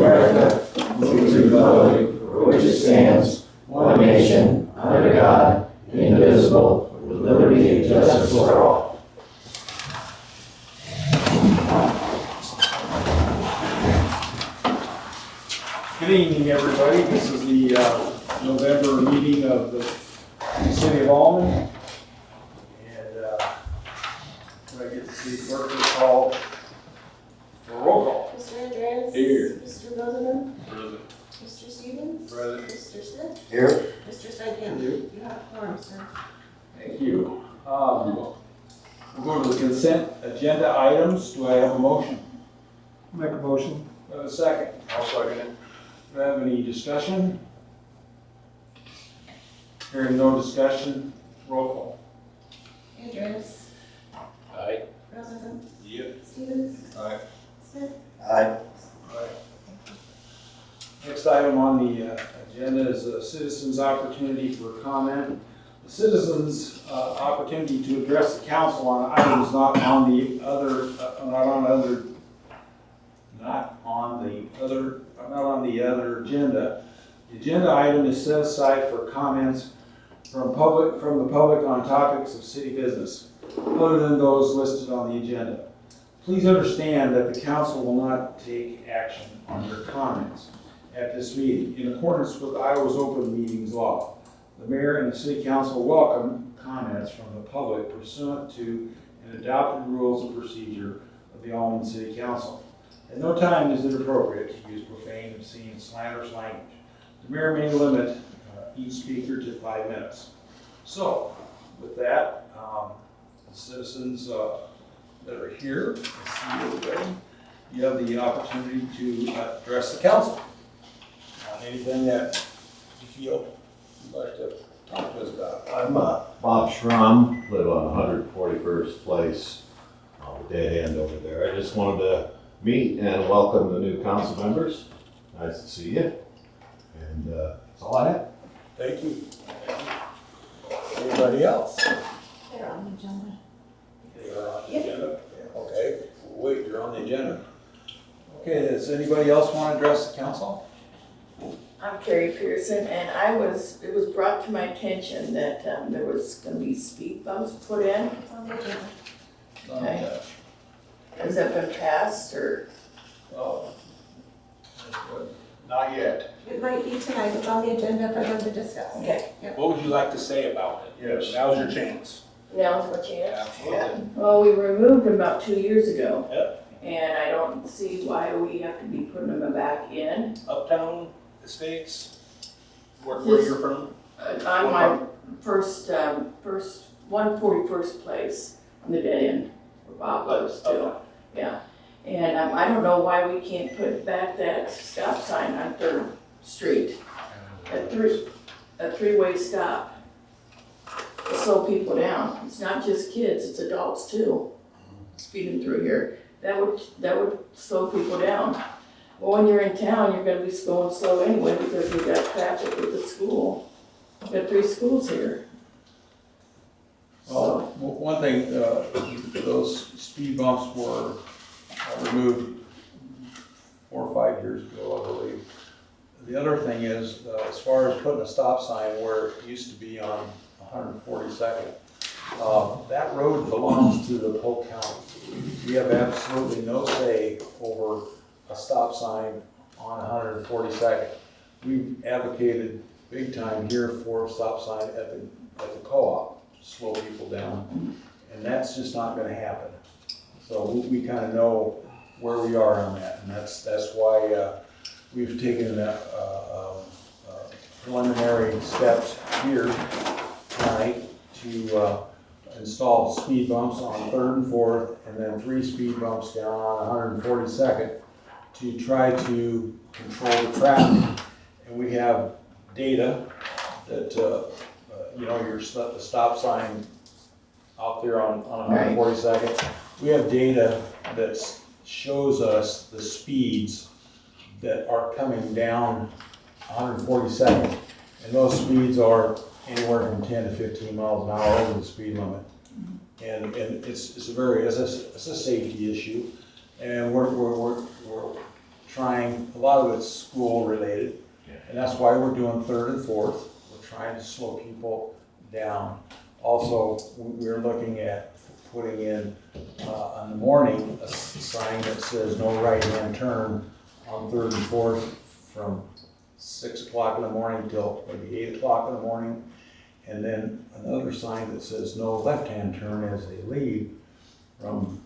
America, and to the republic for which it stands, one nation, under God, indivisible, with liberty and justice for all. Good evening, everybody. This is the November meeting of the City of Alleman. And I get the city clerk to call for roll call. Mr. Andreas? Here. Mr. Rosenman? Present. Mr. Stevens? Present. Mr. Smith? Here. Mr. Stankin? Here. You have a quorum, sir. Thank you. We'll go to the consent agenda items. Do I have a motion? Make a motion. Do I have a second? I'll second it. Do I have any discussion? Hearing no discussion, roll call. Andreas? Aye. Rosenman? Yep. Stevens? Aye. Smith? Aye. Next item on the agenda is a citizen's opportunity for comment. The citizen's opportunity to address the council on items not on the other agenda. The agenda item is set aside for comments from the public on topics of city business, other than those listed on the agenda. Please understand that the council will not take action on your comments at this meeting. In accordance with Iowa's open meetings law, the mayor and the city council welcome comments from the public pursuant to an adopted rules of procedure of the Alleman City Council. At no time is it appropriate to use profane, obscene, slanderous language. The mayor may limit each speaker to 5 minutes. So, with that, the citizens that are here, I see everybody, you have the opportunity to address the council on anything that you feel you'd like to talk to us about. I'm Bob Schramm, live on 141st Place, the dead end over there. I just wanted to meet and welcome the new council members. Nice to see you. And that's all I have. Thank you. Anybody else? They're on the agenda. You're on the agenda? Okay, wait, you're on the agenda. Okay, does anybody else want to address the council? I'm Carrie Pearson, and it was brought to my attention that there was gonna be speed bumps put in. It's on the agenda. Okay. Has that been passed, or? Oh, that's good. Not yet. It might be tonight. It's on the agenda for them to discuss. Okay, What would you like to say about it? Yes. Now's your chance. now's what you have. Absolutely. Well, we removed them about 2 years ago. Yep. And I don't see why we have to be putting them back in. Uptown Estates, where Yes. you're from? On my first 141st Place on the dead end, where Bob lives still. Yeah, and I don't know why we can't put back that stop sign on 3rd Street. A three-way stop. To slow people down. It's not just kids, it's adults too, speeding through here. That would slow people down. Well, when you're in town, you're gonna be going slow anyway because we've got traffic with the school. We've got 3 schools here. Well, one thing, those speed bumps were removed 4 or 5 years ago, I believe. The other thing is, as far as putting a stop sign where it used to be on 142nd, that road belongs to the Polk County. We have absolutely no say over a stop sign on 142nd. We've advocated big time here for a stop sign at the co-op to slow people down, and that's just not going to happen. So we kind of know where we are on that, and that's why we've taken preliminary steps here tonight to install speed bumps on 3rd and 4th, and then 3 speed bumps down on 142nd to try to control the traffic. And we have data that, the stop sign out there on 142nd, we have data that shows us the speeds that are coming down 142nd. And those speeds are anywhere from 10 to 15 miles an hour over the speed limit. And it's a safety issue. And we're trying, a lot of it's school related, and that's why we're doing 3rd and 4th. We're trying to slow people down. Also, we're looking at putting in, in the morning, a sign that says no right-hand turn on 3rd and 4th from 6 o'clock in the morning till maybe 8 o'clock in the morning. And then another sign that says no left-hand turn as they leave from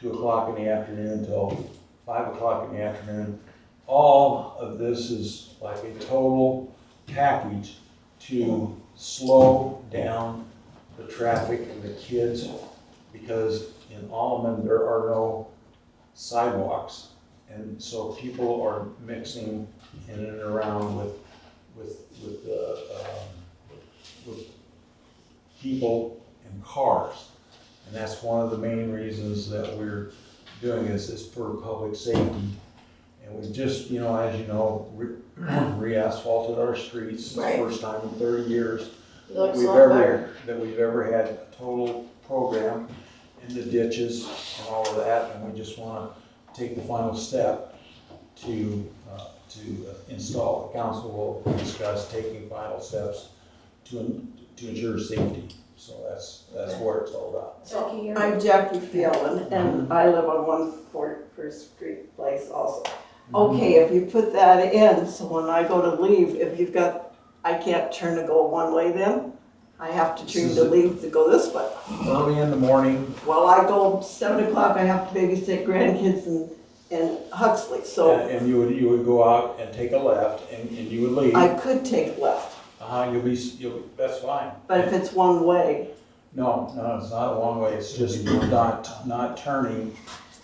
2 o'clock in the afternoon till 5 o'clock in the afternoon. All of this is like a total package to slow down the traffic and the kids, because in Alleman there are no sidewalks, and so people are mixing in and around with people and cars, and that's one of the main reasons that we're doing this is for public safety. And we just, you know, as you know, re-asphalted our streets. It's the Right. first time in 30 years Looks a lot better. that we've ever had a total program in the ditches and all of that, and we just want to take the final step to install. The council will discuss taking final steps to ensure safety. So that's what it's all about. Jackie, you're. I'm Jackie Phelan, and I live on 141st Street Place also. Okay, if you put that in, so when I go to leave, if you've got, I can't turn to go one way then? I have to turn to leave to go this way. Early in the morning, Well, I go 7 o'clock, I have to babysit grandkids in Huxley, so and you would go out and take a left, and you would leave. I could take left. That's fine. But if it's one way, No, it's not a long way. It's just not turning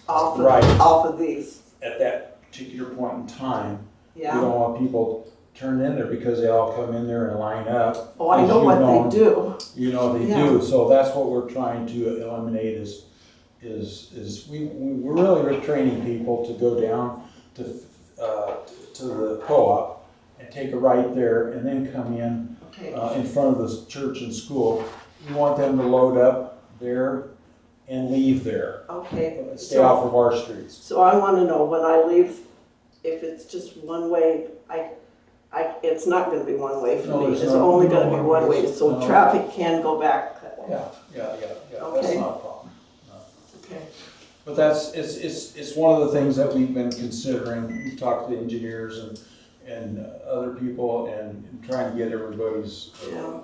off Right. of these, at that particular point in time. We yeah. don't want people turning in there because they all come in there and line up. Oh, I As know you what they do. You know they Yeah. do. So that's what we're trying to eliminate is we're really training people to go down to the co-op and take a right there and then come in Okay, in front of the church and school. We want them to load up there and leave there. okay. Stay off of our streets. So I want to know when I leave, if it's just one way, it's not going to be one way for No, me. there's It's not- only no going to be one one way, ways. so No. traffic can go back that way. Yeah. That's Okay. not a problem. Okay. But it's one of the things that we've been considering. We've talked to engineers and other people and trying to get everybody's Yeah,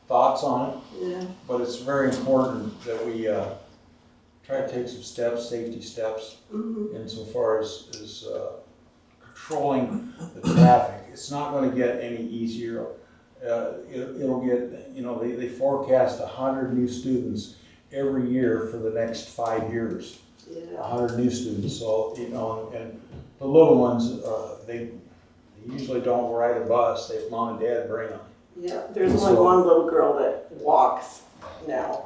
thoughts on it. yeah. But it's very important that we try to take some steps, safety steps, Mhm. insofar as controlling the traffic. It's not going to get any easier. It'll get, you know, they forecast 100 new students every year for the next 5 years. Yeah. 100 new students, so, you know, and the little ones, they usually don't ride a bus, they have mom and dad bring them. Yeah, there's only So- one little girl that walks now.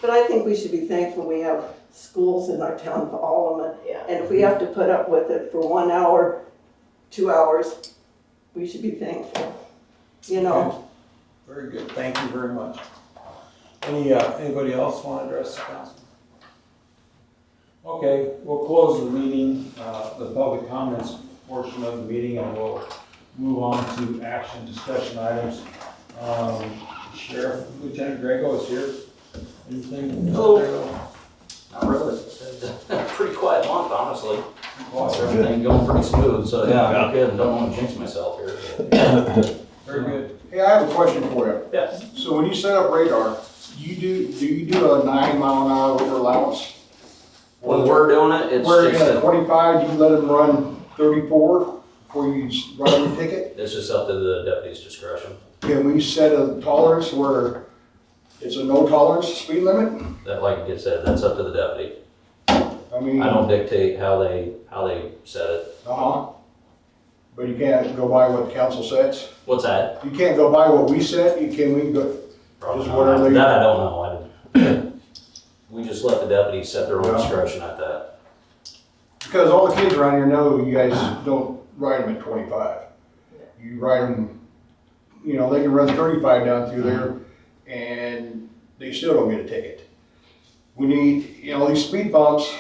But I think we should be thankful we have schools in our town of Alleman. Yeah. And if we have to put up with it for 1 hour, 2 hours, we should be thankful. You know, Okay. Very good, thank you very much. Anybody else want to address the council? Okay, we'll close the meeting, the public comments portion of the meeting, and we'll move on to action discussion items. Sheriff, Lieutenant Grego is here. Anything? Hello. Grego? Not really. It's a pretty quiet month, honestly. Oh, Everything going pretty smooth, so yeah, I'm good. Don't want to jinx myself here. very good. Hey, I have a question for you. Yeah. So when you set up radar, do you do a 9-mile-an-hour allowance? When we're doing it, it's Where just, at 25, you let them run 34 before you write them a ticket? it's just up to the deputy's discretion. Can we set a tolerance where it's a no tolerance speed limit? That, like you said, that's up to the deputy. I mean, I don't dictate how they set it. uh-huh. But you can't go by what the council sets? What's that? You can't go by what we set? We go, Probably Just not. whatever you- That I don't know. We just let the deputies set their own discretion at that. because all the kids around here know you guys don't ride them at 25. You ride them, you know, they can run 35 down through there and they still don't get a ticket. We need, you know, these speed bumps,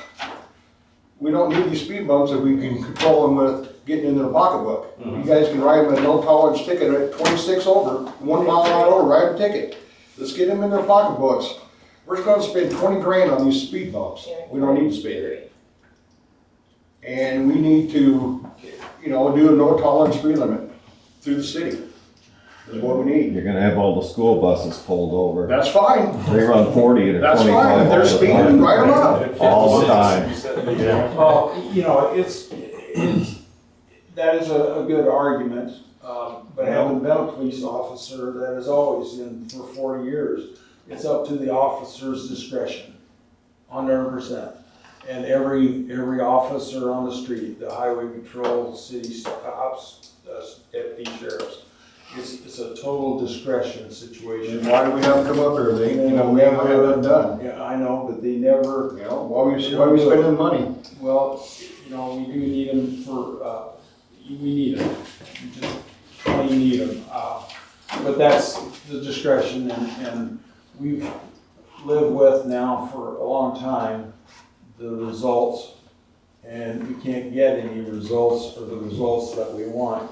we don't need these speed bumps if we can control them with getting in their pocketbook. You guys can write them a no tolerance ticket at 26 over, 1 mile an hour over, write a ticket. Let's get them in their pocketbooks. We're just gonna spend 20 grand on these speed bumps. We don't need to spend it. And we need to, you know, do a no tolerance speed limit through the city. Is what we need. You're gonna have all the school buses pulled over. That's fine. They run 40 to 25. That's fine. If they're speeding, write them up. All the time. Well, you know, that is a good argument, but having been a police officer, that has always been for 40 years, it's up to the officer's discretion, 100%. And every officer on the street, the highway patrol, city cops, deputy sheriffs, it's a total discretion situation. And why do we have them come up here? They, you know, we never have that done. Yeah, I know, but they never, You know, why we spending money? well, you know, we do need them for, we need them. You just plain need them. But that's the discretion, and we've lived with now for a long time the results, and we can't get any results or the results that we want.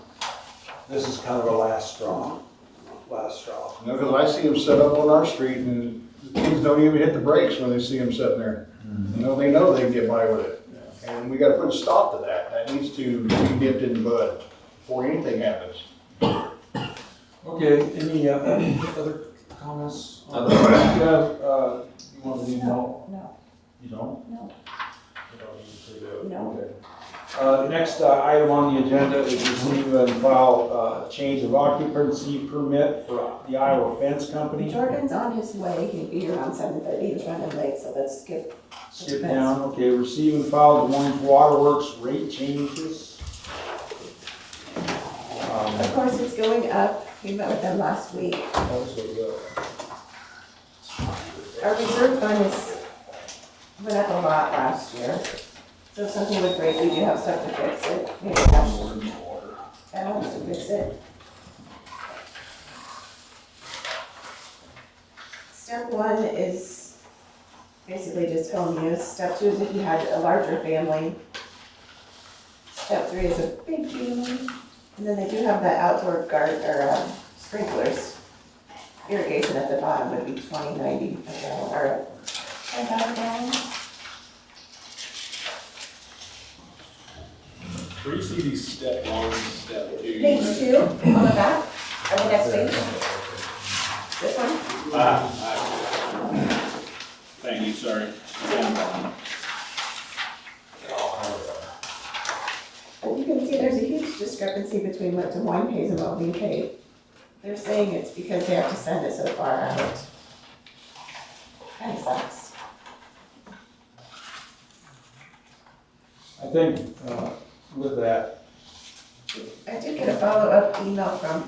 This is kind of a last straw. You know, because I see them set up on our street and the kids don't even hit the brakes when they see them sitting there. You know they can get by with it. And we gotta put a stop to that. That needs to be dipped in the bud before anything happens. Okay, any other comments? You want to do no? No. You don't? No. You don't need to do it? No. Okay. Next item on the agenda is receive and file change of occupancy permit for the Iowa Fence Company. Jordan's on his way, he'll be around 7:30, he's running late, so let's skip. Skip down, okay, receive and file Des Moines Waterworks rate changes. Of course, it's going up, we met with them last week. Our reserve fund went up a lot last year. So if something would break, we do have stuff to fix it. We have cash to fix it. Step 1 is basically just home use. Step 2 is if you had a larger family. Step 3 is a big family. And then they do have that outdoor sprinklers. Irrigation at the bottom would be $20.90 a gallon, or $10 a gallon. Where do you see these step 1, step 2? Page 2 on the back, or the next page. This one? Thank you, sorry. But you can see there's a huge discrepancy between what Des Moines pays and what we pay. They're saying it's because they have to send it so far out. Kind of sucks. I think with that, I did get a follow-up email from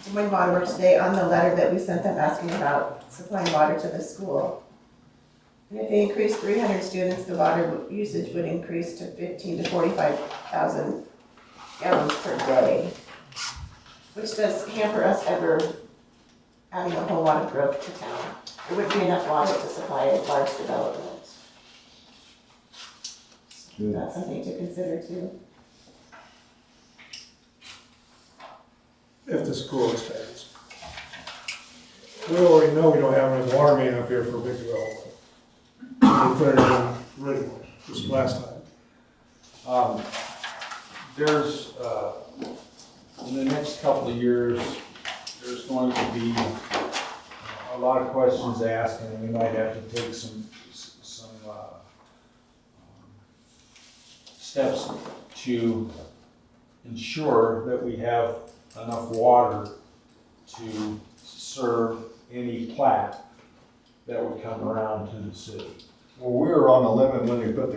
Des Moines Waterworks today on the letter that we sent them asking about supplying water to the school. And if they increase 300 students, the water usage would increase to 15 to 45,000 gallons per day, which does hamper us ever having a whole lot of growth to town. There wouldn't be enough water to supply a large development. Good. That's something to consider too. If the school expands. We already know we don't have enough water main up here for a big development. We put it in originally, this last time. there's, in the next couple of years, there's going to be a lot of questions asked, and we might have to take some steps to ensure that we have enough water to serve any plat that would come around to the city. Well, we were on the limit when they put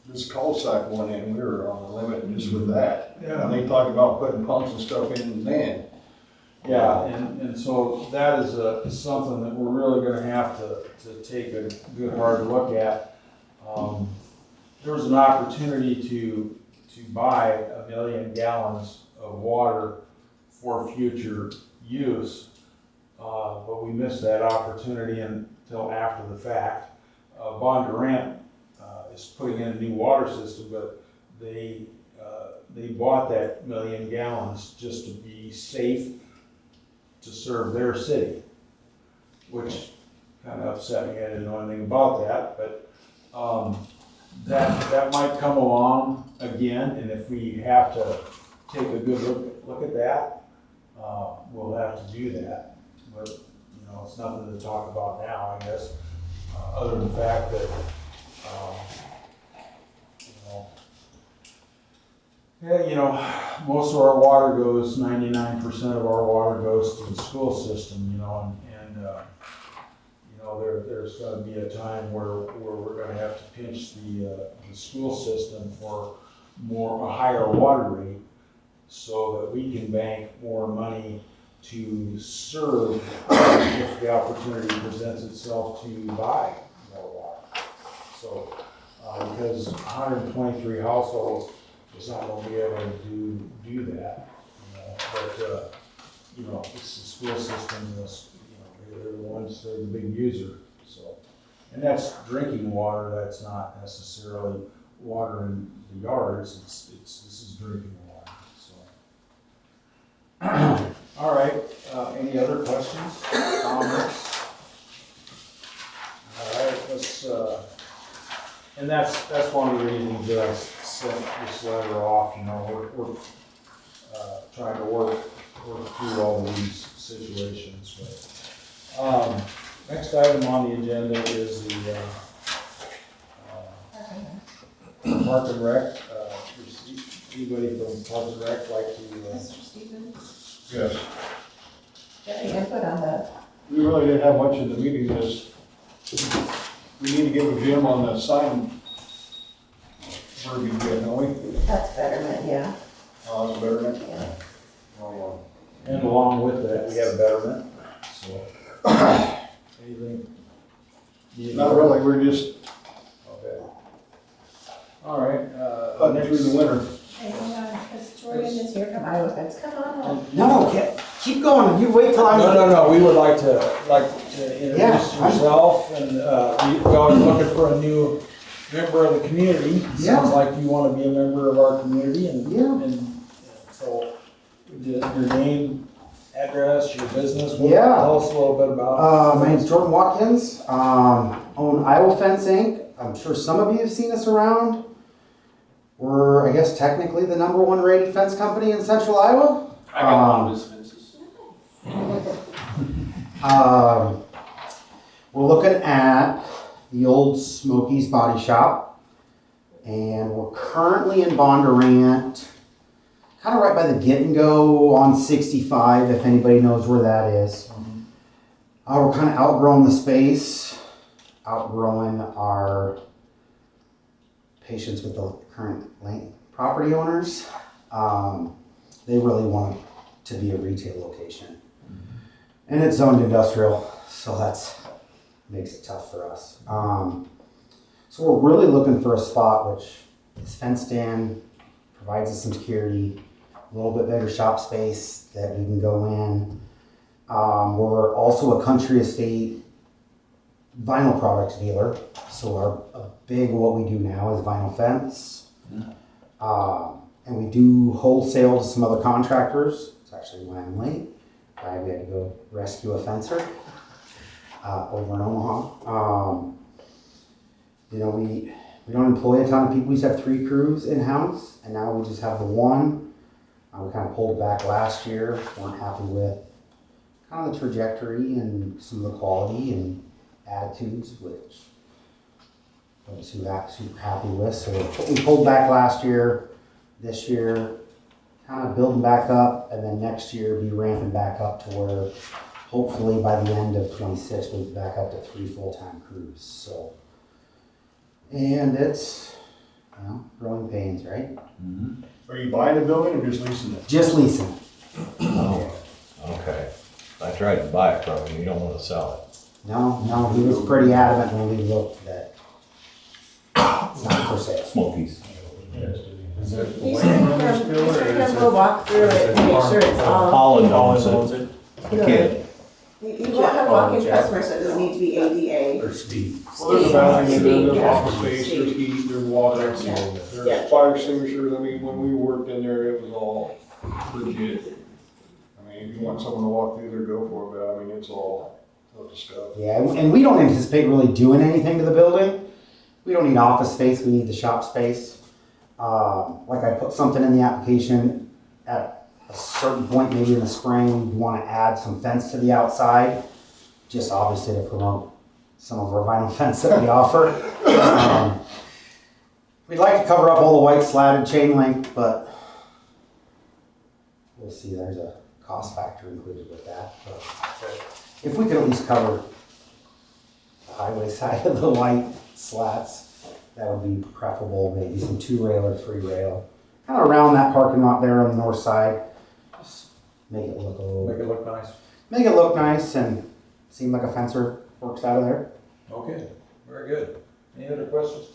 this cul-de-sac one in, we were on the limit just with that. Yeah. And they talked about putting pumps and stuff in then. Yeah, and so that is something that we're really gonna have to take a good hard look at. There was an opportunity to buy 1 million gallons of water for future use, but we missed that opportunity until after the fact. Bondurant is just putting in a new water system, but they bought that 1,000,000 gallons just to be safe to serve their city, which kind of upset me. I didn't know anything about that, but that might come along again, and if we have to take a good look at that, we'll have to do that. But, you know, it's nothing to talk about now, I guess, other than the fact that, most of our water goes, 99% of our water goes to the school system, and there's gonna be a time where we're gonna have to pinch the school system for a higher water rate so that we can bank more money to serve if the opportunity presents itself to buy more water. So, because 123 households is not gonna be able to do that, but, it's the school system, they're the ones, they're the big user, so. And that's drinking water, that's not necessarily water in the yards, this is drinking water, so. All right, any other questions, comments? All right, let's, and that's one of the reasons that I sent this letter off, we're trying to work through all of these situations, but. Next item on the agenda is the Park and Rec. Anybody from Park and Rec like to? Mr. Stevens, Yes. got any input on the, We really didn't have much in the meeting, we need to give a Jim on the sign verbiage yet, don't we? that's betterment, yeah. That's betterment. Yeah. And along with that, we have betterment, so. Anything? Not really, we're just Okay. All right, putting through the winter. Hey, hang on, because Jordan is here from Iowa Fence, come on. No, keep going, you wait till I'm. No, we would like to introduce yourself, and we are looking for a new member of the community. Yeah. Sounds like you want to be a member of our community, and so your name, address, your business. Yeah. Tell us a little bit about. My name's Jordan Watkins, own Iowa Fence Inc. I'm sure some of you have seen us around. We're, I guess, technically the #1 rated fence company in central Iowa. I got one of his fences. We're looking at the old Smokies Body Shop, and we're currently in Bondurant, kind of right by the Get and Go on 65, if anybody knows where that is. We're kind of outgrowing the space, outgrowing our patience with the current property owners. They really want it to be a retail location. And it's zoned industrial, so that's makes it tough for us. So we're really looking for a spot which is fenced in, provides us some security, a little bit better shop space that we can go in. We're also a country estate vinyl products dealer, so a big what we do now is vinyl fence. And we do wholesale to some other contractors. It's actually why I'm late. We had to go rescue a fencer over in Omaha. We don't employ a ton of people. We used to have 3 crews in-house, and now we just have the one. We kind of pulled back last year. Weren't happy with kind of the trajectory and some of the quality and attitudes, which I was super happy with. So we pulled back last year. This year, kind of building back up, and then next year be ramping back up to where hopefully by the end of 26 we'll be back up to 3 full-time crews. So, and it's growing pains, right? Mm-hmm. Are you buying a building or just leasing it? Just leasing. Oh, okay. I tried to buy it from him, you don't want to sell it. No, he was pretty adamant when we looked that it's not for sale. Smokies. Is it He's gonna come, we'll walk through it, and make sure it's all Holland owns it. The kid. You won't have walk-in customers, so it doesn't need to be ADA. Or speed. Well, there's a bathroom in there, there's Yeah. office space, there's heat, there's water, Yeah. there's fire extinguishers. I mean, when we worked in there, it was all legit. I mean, if you want someone to walk through there, go for it, but I mean, it's all up to stuff. Yeah, and we don't anticipate really doing anything to the building. We don't need office space, we need the shop space. Like I put something in the application at a certain point, maybe in the spring, we want to add some fence to the outside, just obviously to promote some of our vinyl fence that we offer. We'd like to cover up all the white slatted chain link, but we'll see, there's a cost factor included with that. But if we could at least cover the highway side of the white slats, that would be preferable, maybe some 2-rail or 3-rail. Kind of around that parking lot there on the north side. Just make it look a little, Make it look nice. make it look nice and seem like a fencer works out of there. Okay, very good. Any other questions?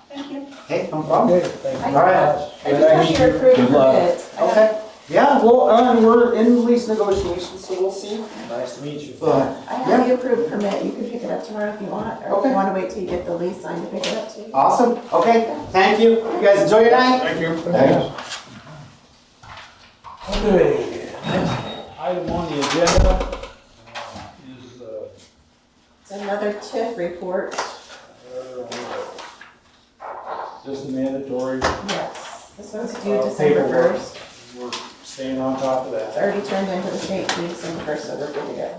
Thank you. Hey, no problem. Okay, thank you. All right. I just have your approved Good luck. permit. Okay. Yeah, well, we're in lease negotiations, so we'll see. Nice to meet you. But, I have the approved permit, you can pick it up tomorrow if you want, or if Okay. you wanna wait till you get the lease signed to pick it up too. awesome. Okay, thank you. You guys enjoy your night. Thank you. Okay, next item on the agenda is, It's another TIF report, just a mandatory, yes, this one's due Uh, December paperwork. 1st. we're staying on top of It's that. already turned into the state due December 1st, so we're good to go.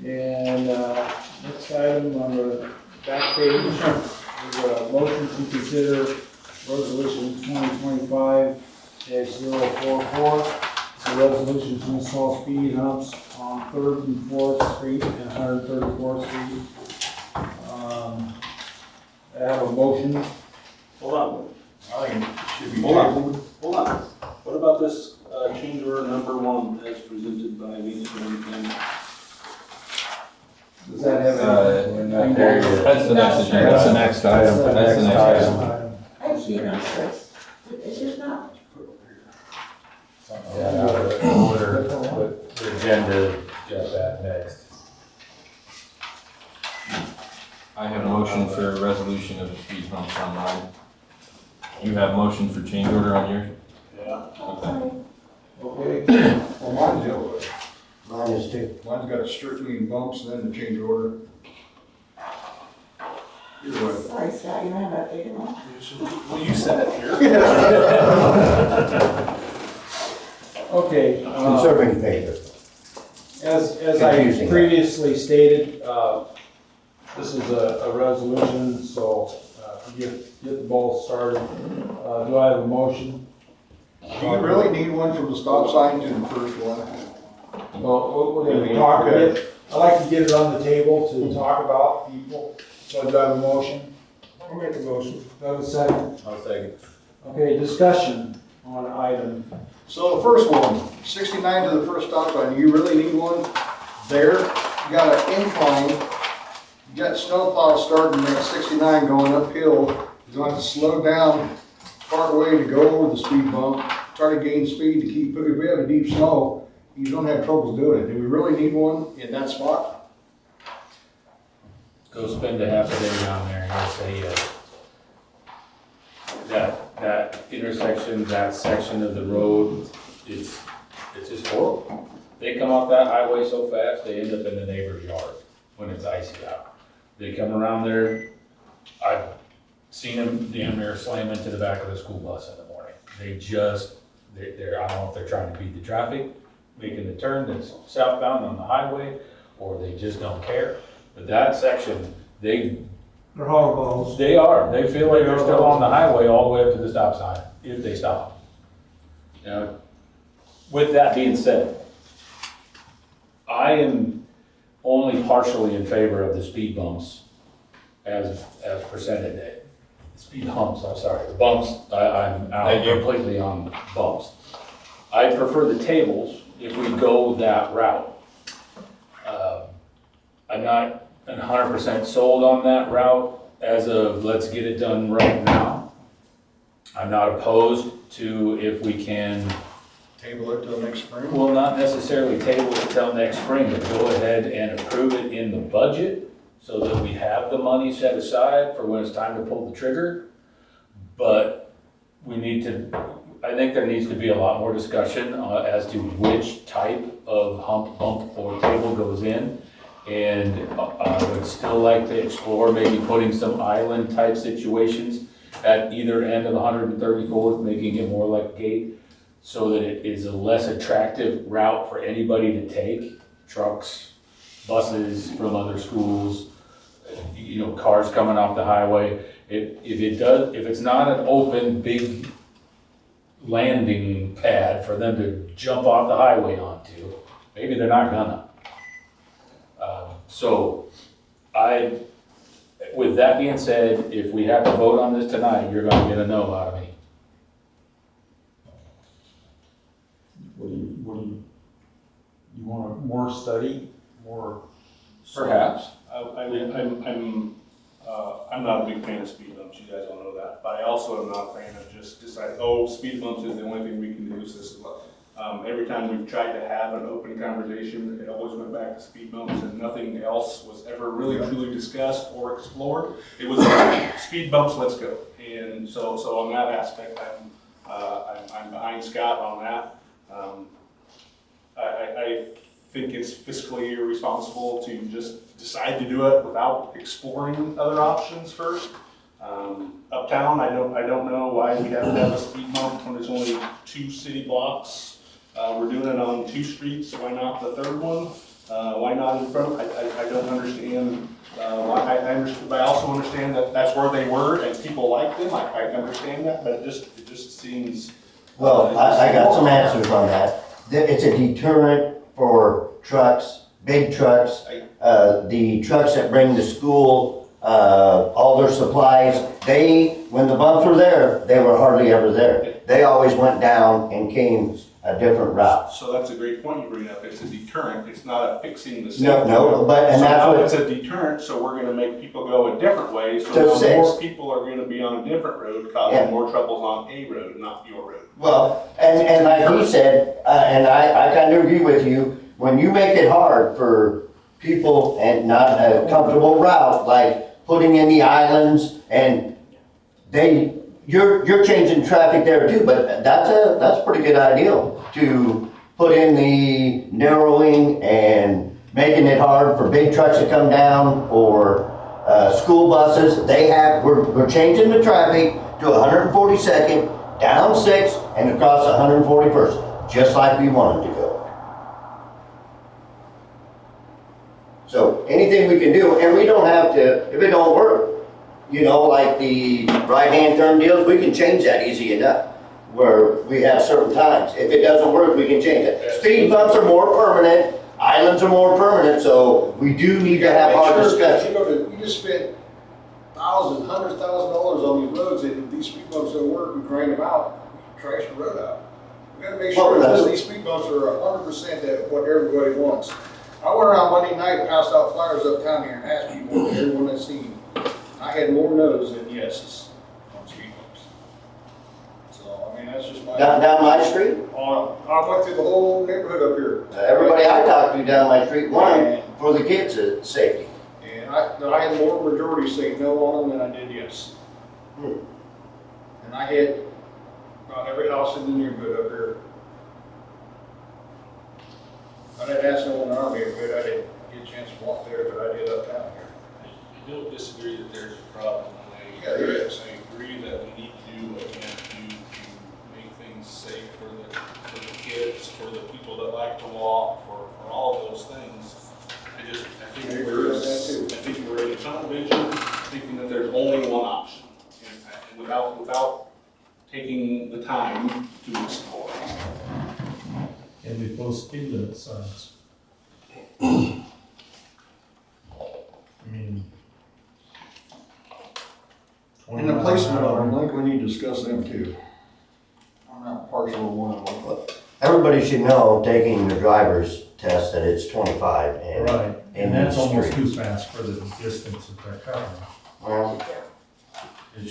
And, next item on the back page is a motion to consider resolution 2025-044. It's a resolution to install speed humps on 3rd and 4th Street and 134th Street. I have a motion. Hold on, I think it should be Hold on. tabled. hold on. What about this, change order number 1 as presented by Lisa and Does that have anything? That's the next agenda. That's the next item. That's the next item. I have emails first. Is yours not? Order, put the agenda, got that next. I have a motion for a resolution of the speed humps on mine. You have motion for change order on yours? Yeah. Okay. Okay. Well, mine's the other way. Mine is too. Mine's got strictly bumps, then the change order. Either way. Sorry, Scott, you don't have that updated one. Well, you said it here. Okay. Conserving favor. As I Confusing. previously stated, this is a resolution, so to get the ball started, do I have a motion? Do you really need one from the stop sign to the first one? Well, we're gonna talk a bit. I like to get it on the table to talk about people, so do I have a motion? I'll make a motion. Do I have a second? I'll second. Okay, discussion on item. So the first one, 69 to the first stop sign, you really need one there. You got an incline, you got snowplow starting at 69 going uphill. You don't have to slow down part way to go over the speed bump, try to gain speed to keep, if we have a deep snow, you don't have troubles doing it. Do we really need one in that spot? Go spend a half a day down there and you'll say, that intersection, that section of the road, it's just horrible. They come off that highway so fast, they end up in the neighbor's yard when it's icy out. They come around there, I've seen them damn near slam into the back of the school bus in the morning. They're, I don't know if they're trying to beat the traffic, making the turn that's southbound on the highway, or they just don't care. But that section, They're hog balls. they feel like they're still on the highway all the way up to the stop sign, if they stop. Now, with that being said, I am only partially in favor of the speed bumps as presented. Speed humps, I'm sorry, the bumps, I'm out completely on bumps. I prefer the tables if we go that route. I'm not 100% sold on that route as of let's get it done right now. I'm not opposed to if we can Table it till next spring? Well, not necessarily table it until next spring, but go ahead and approve it in the budget so that we have the money set aside for when it's time to pull the trigger. But we need to, I think there needs to be a lot more discussion as to which type of hump, bump, or table goes in. And I would still like to explore maybe putting some island type situations at either end of 134th, making it more like a gate, so that it is a less attractive route for anybody to take, trucks, buses from other schools, you know, cars coming off the highway. If it's not an open, big landing pad for them to jump off the highway onto, maybe they're not gonna. With that being said, if we have to vote on this tonight, you're gonna get a no out of me. You want more study, more? Perhaps. I'm not a big fan of speed bumps, you guys all know that, but I also am not a fan of just deciding, oh, speed bumps is the only thing we can do, so this is what. Every time we've tried to have an open conversation, it always went back to speed bumps and nothing else was ever really truly discussed or explored. It was speed bumps, let's go. And so on that aspect, I'm behind Scott on that. I think it's fiscally irresponsible to just decide to do it without exploring other options first. Uptown, I don't know why we have to have a speed bump when there's only 2 city blocks. We're doing it on 2 streets, why not the third one? Why not in front? I don't understand why. But I also understand that that's where they were and people like them. I understand that, but it just seems. Well, I got some answers on that. It's a deterrent for trucks, big trucks, the trucks that bring the school, all their supplies. When the bumps were there, they were hardly ever there. They always went down and came a different route. So that's a great point you bring up. It's a deterrent. It's not a fixing the safety. No, but, and so that's now what. It's a deterrent, so we're gonna make people go a different way, so more people are gonna be on a different road, causing more troubles on a road, not your road. Well, and like he said, and I kind of agree with you, when you make it hard for people and not a comfortable route, like putting in the islands and you're changing traffic there too, but that's a pretty good idea to put in the narrowing and making it hard for big trucks to come down or school buses. We're changing the traffic to 142nd, down 6th, and across 141st, just like we wanted to go. So anything we can do, and we don't have to, if it don't work, you know, like the right-hand turn deals, we can change that easy enough, where we have certain times. If it doesn't work, we can change it. Speed bumps are more permanent, islands are more permanent, so we do need to have hard discussion. You just spent $100,000 on these roads, and if these speed bumps don't work, we grind them out, trash the road out. We gotta make sure that these speed bumps are 100% at what everybody wants. I went around Monday night, passed out flyers uptown here and asked people, everyone that's seen. I had more no's than yeses on speed bumps. So, I mean, that's just my. Down my street? I went through the whole neighborhood up here. Everybody I talked to down my street wanted for the kids' safety. And I had more majority say no on them than I did yes. And I hit about every house in the neighborhood up here. I didn't ask no one in our neighborhood, I didn't get a chance to walk there, but I did uptown here. I don't disagree that there's a problem. Yeah, there is. I agree that we need to do what we have to do to make things safe for the kids, for the people that like to walk, for all of those things. I think we're in a tunnel vision, thinking that there's only one option, and without taking the time to explore. And we post speed limit signs. I mean. And the placement of them, I think we need to discuss them too. I'm not partial to one of them. Everybody should know, taking the driver's test, that it's 25 and. Right, and that's almost too fast for the distance that they're covering. Well, It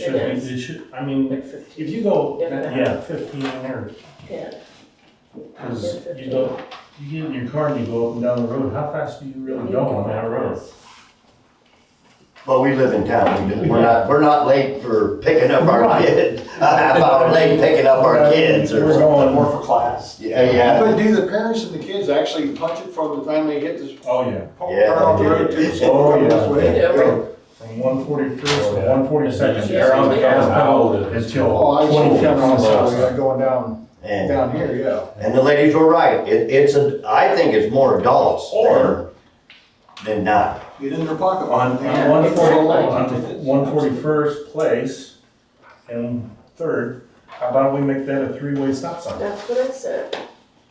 should be, I mean, if you go, 15 or, Yeah. Cause you don't, you get in your car and you go up and down the road, how fast do you really go on that road? Well, we live in town, we're not late for picking up our Right. kids, a half hour late picking up our kids or We're something. going, More for class. Yeah, But do the parents and the kids actually punch it from the time they hit this oh yeah. part Yeah, on the they road do. too? So Oh, coming this yeah. way? Yeah. From 141st Oh, to yeah. 142nd, Yeah. they're on the gas pedal Oh, until I 20 see. feet from the stop So, sign. going down, and, down here, yeah. and the ladies were right, I think it's more adults than not. Get in their pocket. On Yeah, 141st place and 3rd, how about we make that a three-way stop sign? That's what I said.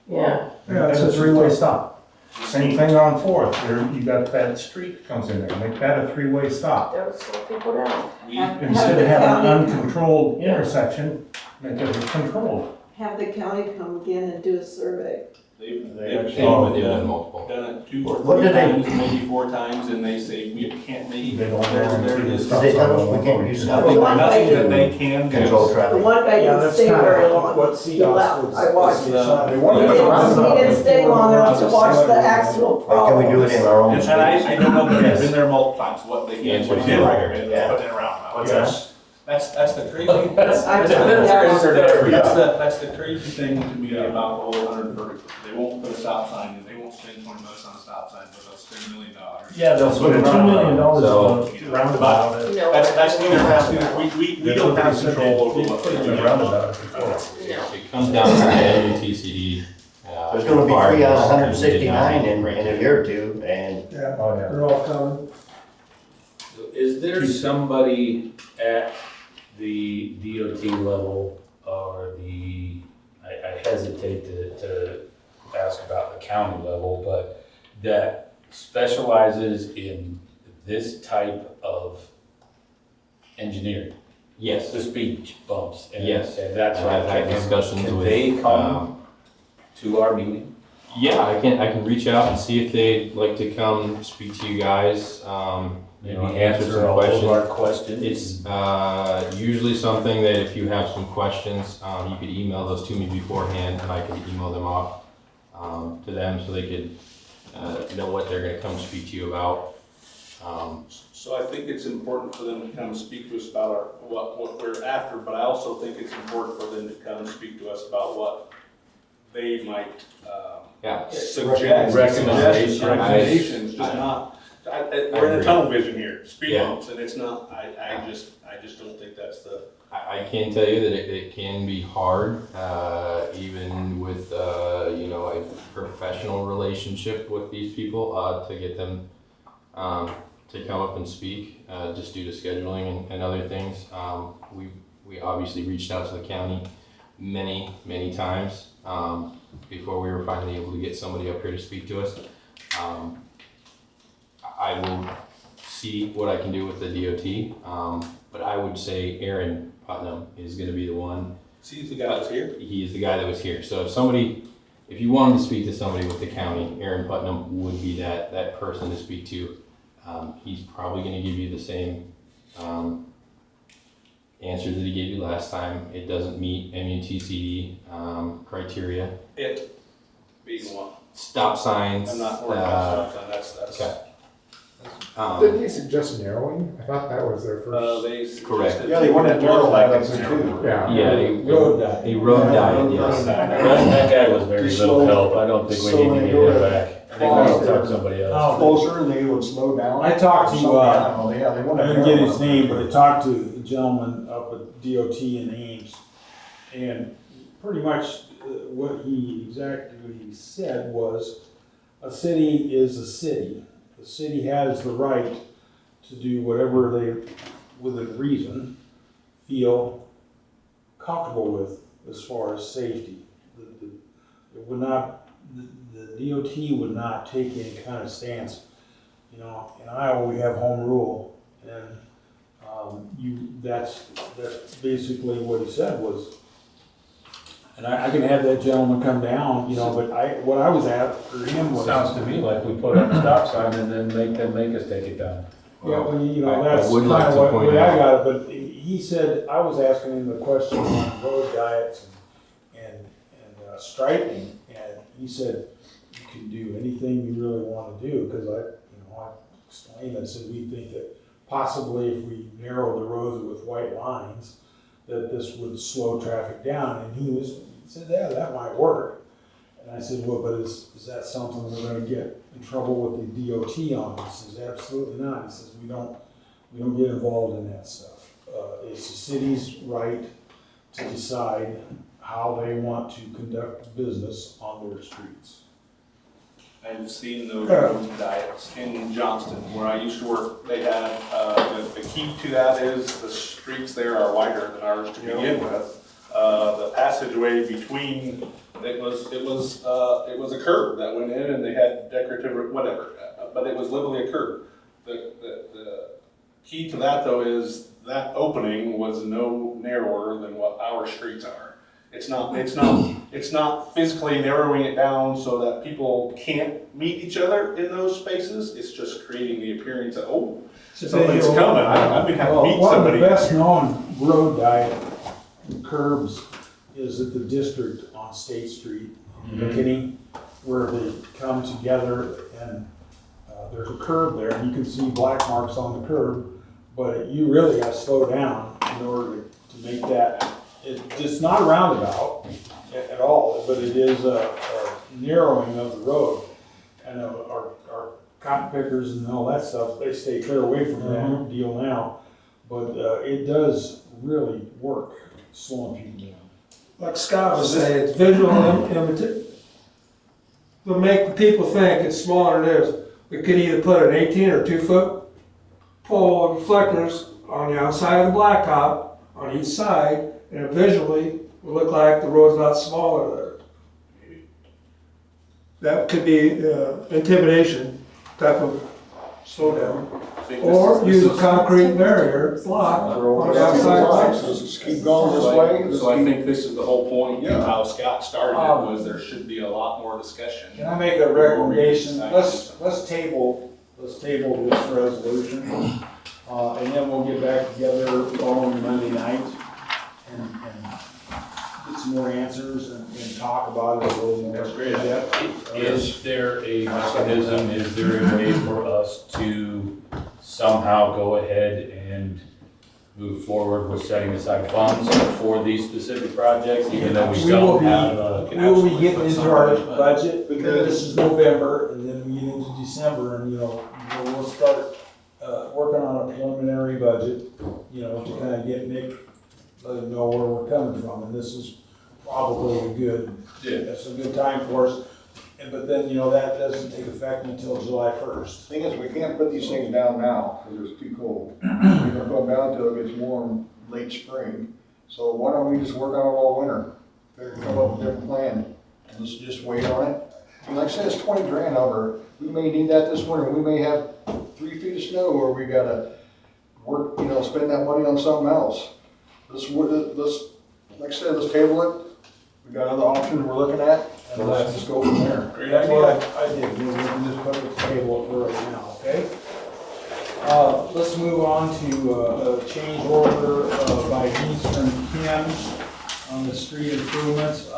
Yeah. That's a three-way stop. Same thing on 4th, there, you got that street comes in there, make that a three-way stop. That would slow people down. Instead of having an uncontrolled intersection, make it controlled. Have the county come again and do a survey. They've They've done done multiple. it 2 or What 3 did they- times, maybe 4 times, and they say, we can't make. They don't there guarantee it the is. stop They sign tell us on we can't use 142nd. stop The one Nothing guy that they can do. Control The traffic. one guy Yeah, didn't that's stay kind very of long. what He CDOT left, was. I watched. They He want to put a didn't roundabout. stay long enough to watch the actual Can problem. we do it in our own And space? I don't know, but I've been there multiple times, what they Yeah, can, it's what what they you did, do. and Yeah. put in a roundabout. Yeah. That's the crazy. That's the crazy thing to me about the whole 130. They won't put a stop sign, and they won't spend 20 bucks on a stop sign, but they'll spend $1 million. Yeah, they'll spend $2 million on a roundabout. No. That's neither, we don't have control over what they Putting do. a roundabout. No. It comes down to the MUTCD. There's gonna be 3 out of 169 in a year or two, and Yeah, Oh, yeah. they're all coming. Is there somebody at the DOT level or I hesitate to ask about the county level, but that specializes in this type of engineering? Yes. The speed bumps and. Yes. And that's I've what had discussions Can with. they come to our meeting? Yeah, I can reach out and see if they'd like to come speak to you guys, Maybe answer some all of questions. our questions? It's usually something that if you have some questions, you could email those to me beforehand and I could email them off to them so they could know what they're gonna come speak to you about. So I think it's important for them to come and speak to us about what we're after, but I also think it's important for them to come and speak to us about what they might, Yeah. suggest. Recommendations, just not, we're in a tunnel vision here, speed Yeah. bumps, and it's not, I just don't think that's the. I can tell you that it can be hard, even with, a professional relationship with these people, to get them to come up and speak, just due to scheduling and other things. We obviously reached out to the county many times before we were finally able to get somebody up here to speak to us. I will see what I can do with the DOT, but I would say Aaron Putnam is gonna be the one. See the guy that's here? He is the guy that was here. So if you wanted to speak to somebody with the county, Aaron Putnam would be that person to speak to. He's probably gonna give you the same answers that he gave you last time. It doesn't meet MUTCD criteria. It being what? Stop signs. I'm not worried about stuff, that's. Okay. Didn't he suggest narrowing? I thought that was their first. They Correct. suggested- Yeah, they wanted to narrow like that it's up there, narrow. too. Yeah. Yeah, a road diet, yes. That guy was very Just little slow- help, I don't think we so need to when get you go him to back. I think we need to talk to somebody else. Closer, and they would slow down. I talked to, Something, I don't know, yeah, they I wanted to didn't get narrow his it. name, but I talked to a gentleman up at DOT in Ames. And pretty much what he exactly said was, a city is a city. The city has the right to do whatever they, within reason, feel comfortable with as far as safety. It would not, the DOT would not take any kind of stance. In Iowa, we have home rule, and that's basically what he said was, and I can have that gentleman come down, but what I was after him was. Sounds to me like we put up a stop sign and then make us take it down. Yeah, well, I that's would kind like of to what point I out- got, but he said, I was asking him the question on road diets and striping, and he said, you can do anything you really wanna do, cause I explained, I said, we think that possibly if we narrow the roads with white lines, that this would slow traffic down, and he said, yeah, that might work. And I said, well, but is that something we're gonna get in trouble with the DOT on? He says, absolutely not. He says, we don't get involved in that stuff. It's the city's right to decide how they want to conduct business on their streets. I've seen those road diets in Johnston, where I used to work. They had, the key to that is the streets there are wider than ours to begin with. The passageway between, it was a curb that went in, and they had decorative or whatever, but it was literally a curb. The key to that though is that opening was no narrower than what our streets are. It's not physically narrowing it down so that people can't meet each other in those spaces. It's just creating the appearance of, oh, somebody's coming. I'm gonna have to meet One of somebody. the best known road diet curbs is at the district on State Street in McKinney, where they come together and there's a curb there, and you can see black marks on the curb, but you really got to slow down in order to make that. It's not a roundabout at all, but it is a narrowing of the road. And our cotton pickers and all that stuff, they stay clear away from that deal now. But it does really work slowing people down. Like Scott was saying, it's visual imitation. Will make the people think it's smaller than it is. We could either put an 18 or 2-foot pole of reflectors on the outside of the blacktop on each side, and it visually will look like the road's a lot smaller there. That could be intimidation type of slowdown. Or use a concrete barrier block on the outside. Just keep going this way. So I think this is the whole point, Yeah. how Scott started it, was there should be a lot more discussion. Can I make a recommendation? Let's table this resolution, and then we'll get back together following Monday night and get some more answers and talk about it a little more. That's great. Is there a mechanism, is there a way for us to somehow go ahead and move forward with setting aside funds for these specific projects, even though we don't have a? We will be getting into our budget, because this is November, and then we get into December, and, we'll start, working on a preliminary budget, to kind of get Nick, let him know where we're coming from, and this is probably that's a good time for us. But then, that doesn't take effect until July 1st. Thing is, we can't put these things down now because it's too cold. We're gonna put them down until it gets warm late spring. So why don't we just work on it all winter? Come up with a different plan and let's just wait on it. And like I said, it's 20 grand over. We may need that this winter. We may have 3 feet of snow, or we gotta work, spend that money on something else. Let's, like I said, let's table it. We got other options we're looking at, and let's just go from there. Great That's idea. what I did, we can just put it on the table for right now, okay? Let's move on to a change order by Eastern Kim on the street improvements.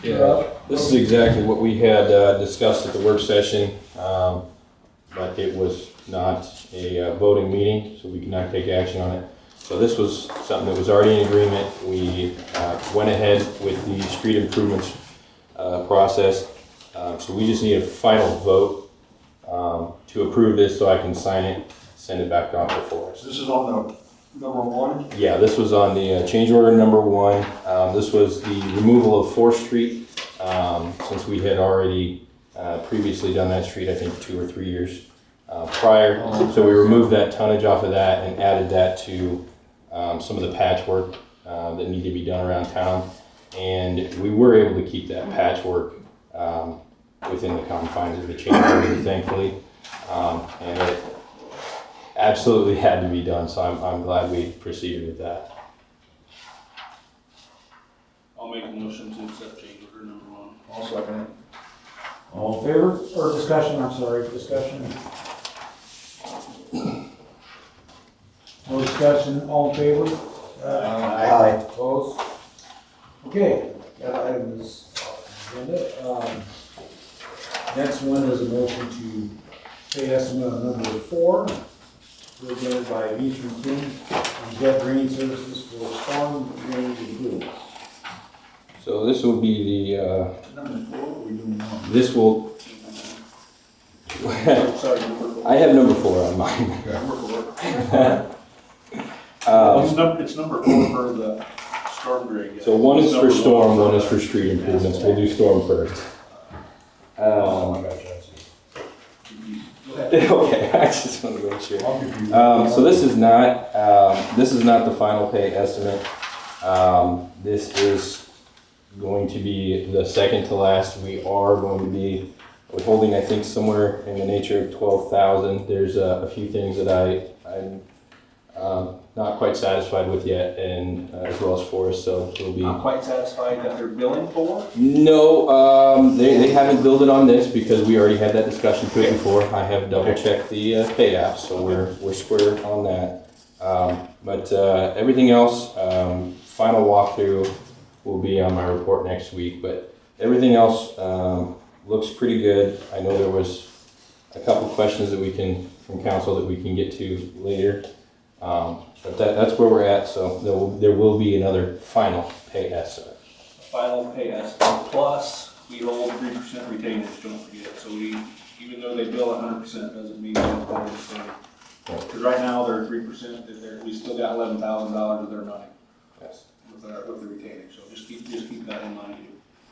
Yeah, this is exactly what we had discussed at the work session, but it was not a voting meeting, so we could not take action on it. So this was something that was already in agreement. We went ahead with the street improvements process. So we just need a final vote to approve this so I can sign it, send it back off to Forest. This is on the number 1. Yeah, this was on the change order number 1. This was the removal of 4th Street, since we had already previously done that street, I think 2 or 3 years prior. So we removed that tonnage off of that and added that to some of the patchwork that needed to be done around town. And we were able to keep that patchwork within the confines of the change order, thankfully. And it absolutely had to be done, so I'm glad we proceeded with that. I'll make a motion to accept change order number 1. I'll second it. All in favor, or discussion, discussion? No discussion, all in favor? Aye. Opposed? Okay, that item is agenda. Next one is a motion to pay estimate on number 4, presented by Eastern King on jet drainage services for storm drainage improvements. So this will be the, Number 4, what are we doing now? this will, Sorry, number 4. I have number 4 on mine. Number 4. It's number 4 for the storm drain. So one is for storm, one is for street improvements. We'll do storm first. Oh, I got you, I see. Okay, I just want to make sure. So this is not the final pay estimate. This is going to be the second to last. We are going to be withholding, I think, somewhere in the nature of 12,000. There's a few things that I'm not quite satisfied with yet, and as well as Forrest, so it'll be. Not quite satisfied that they're billing for? No, they haven't billed it on this because we already had that discussion to it before. I have double checked the pay app, so we're square on that. But everything else, final walkthrough will be on my report next week. But everything else looks pretty good. I know there was a couple questions that from council that we can get to later. But that's where we're at. So there will be another final pay estimate. Final pay estimate, plus we hold 3% retainage, don't forget. So even though they bill 100%, doesn't mean they don't hold anything. Because right now they're 3%, we still got $11,000 of their money. Yes. With the retainage, so just keep that in mind.